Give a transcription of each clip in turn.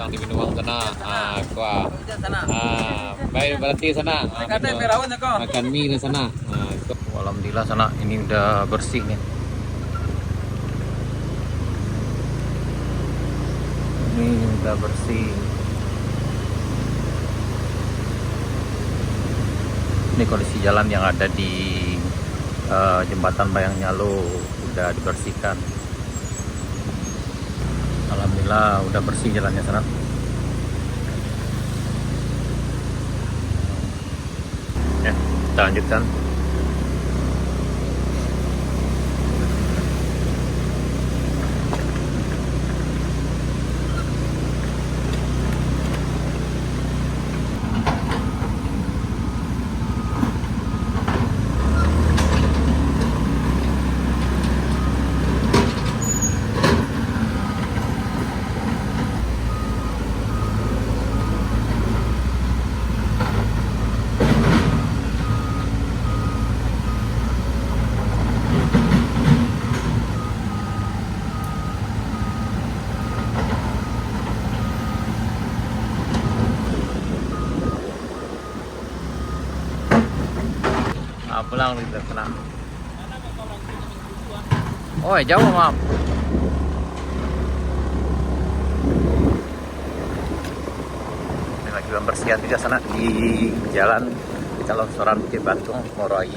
datang di Binuang sana. Baik berarti sana. Makan mie di sana. Alhamdulillah sana ini udah bersih nih. Ini udah bersih. Ini kondisi jalan yang ada di jembatan Bayang Nyalo udah dibersihkan. Alhamdulillah udah bersih jalannya sana. Ya, kita lanjutkan. Pulang gitu tenang. Oh jauh maaf. Ini lagi pembersihan juga sana di jalan kita longsoran Bukit Batung Morai.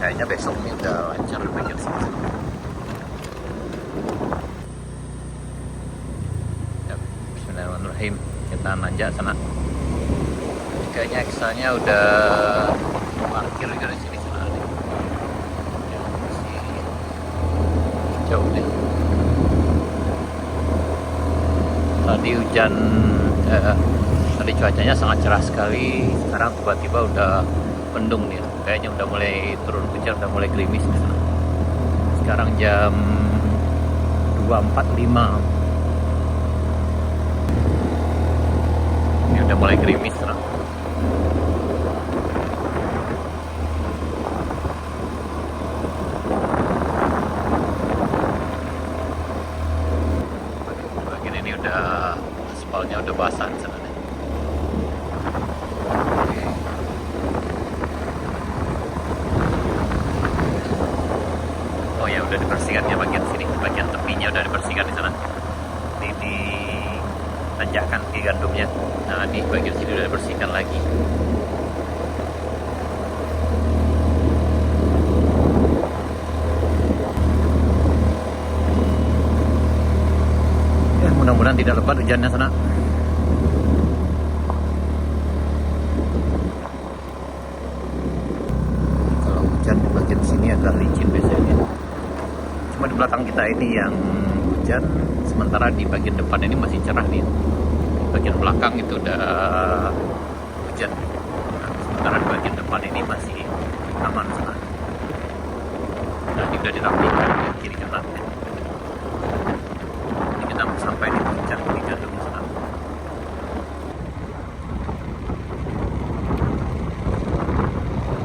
Kayaknya besok ini udah lancar bagian sini. Ya, bismillahirrahmanirrahim. Kita nanjak sana. Kayaknya ekstranya udah parkir juga di sini sana nih. Ya, masih jauh deh. Tadi hujan, tadi cuacanya sangat cerah sekali. Sekarang tiba-tiba udah mendung nih. Kayaknya udah mulai turun hujan, udah mulai gerimis di sana. Sekarang jam 2.45. Ini udah mulai gerimis sana. Aspalnya udah basah di sana nih. Oh ya udah dibersihkan ya bagian sini, bagian tepinya udah dibersihkan di sana. Ini ditanjakan ke gandumnya. Nah di bagian sini udah dibersihkan lagi. Mudah-mudahan tidak lebat hujannya sana. Kalau hujan di bagian sini agak licin biasanya. Cuma di belakang kita ini yang hujan, sementara di bagian depan ini masih cerah nih. Di bagian belakang itu udah hujan. Nah, sementara di bagian depan ini masih aman sana. Nah, ini udah dirapikan ya, kiri kanan. Sampai di puncak di gandum sana.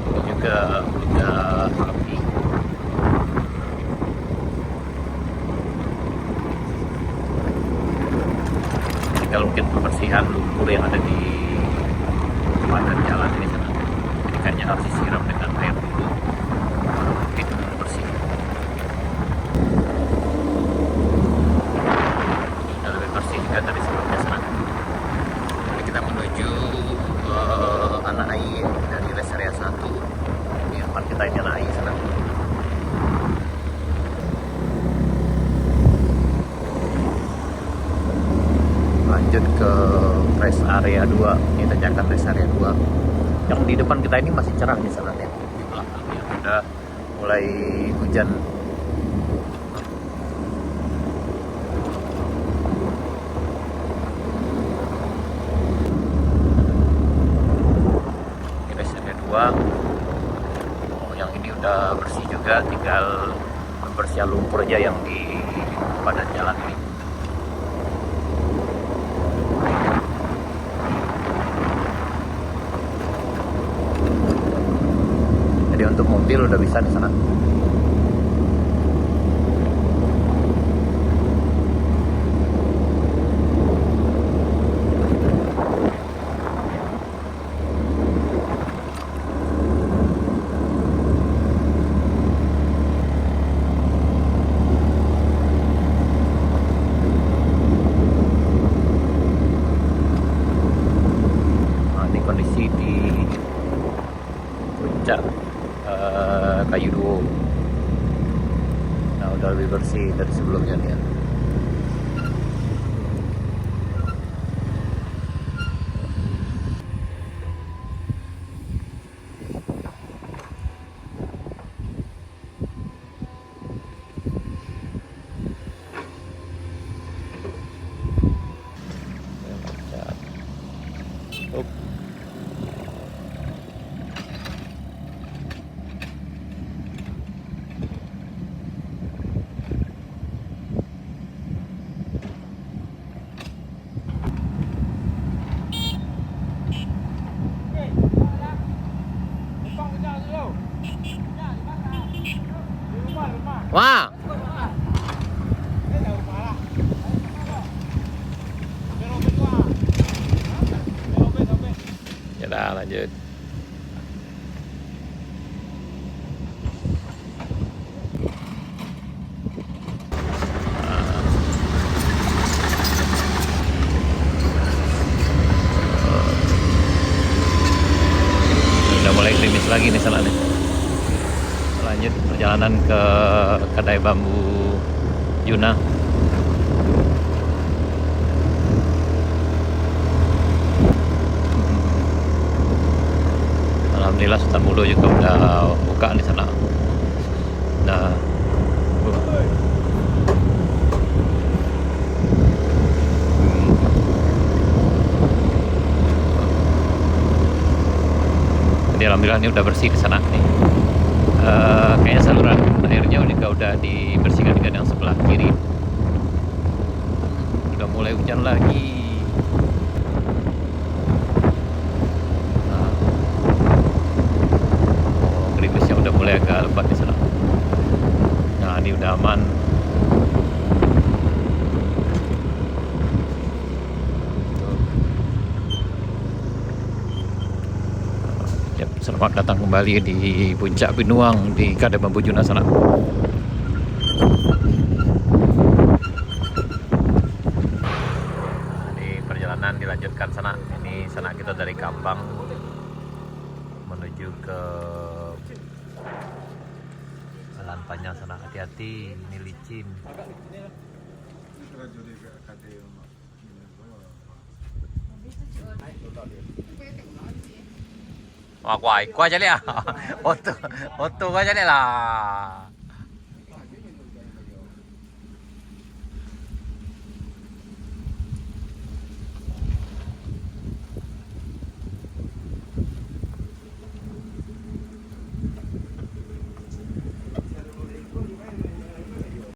Ini juga udah rapi. Tinggal mungkin pembersihan lumpur yang ada di badan jalan ini sana. Jadi kayaknya harus disiram dengan air dulu. Itu bersih. Dari sebelumnya sana. Jadi kita menuju Anak Ai dari rest area 1. Di depan kita ini Anak Ai sana. Lanjut ke rest area 2. Ini tanjakan rest area 2. Yang di depan kita ini masih cerah di sana ya. Di belakangnya udah mulai hujan. Oh, yang ini udah bersih juga, tinggal membersihkan lumpur aja yang di badan jalan ini. Jadi untuk mobil udah bisa di sana. kayu duo. Nah, udah lebih bersih dari sebelumnya nih ya. Up. Wah. Ya udah lanjut. Udah mulai gerimis lagi nih sana nih. Lanjut perjalanan ke kedai bambu Yuna. Alhamdulillah Sultan Mulu juga udah buka di sana. Nah, jadi alhamdulillah ini udah bersih di sana nih. Kayaknya saluran airnya juga udah dibersihkan di yang sebelah kiri. Udah mulai hujan lagi. Nah, gerimisnya udah mulai agak lebat di sana. Nah, ini udah aman. Yap, selamat datang kembali di Puncak Binuang di Kedai Bambu Yuna sana. Ini perjalanan dilanjutkan sana. Ini sana kita dari Kambang menuju ke jalan panjang sana. Hati-hati, ini licin. Wah, kuai aja lihat. Foto aja lihat lah.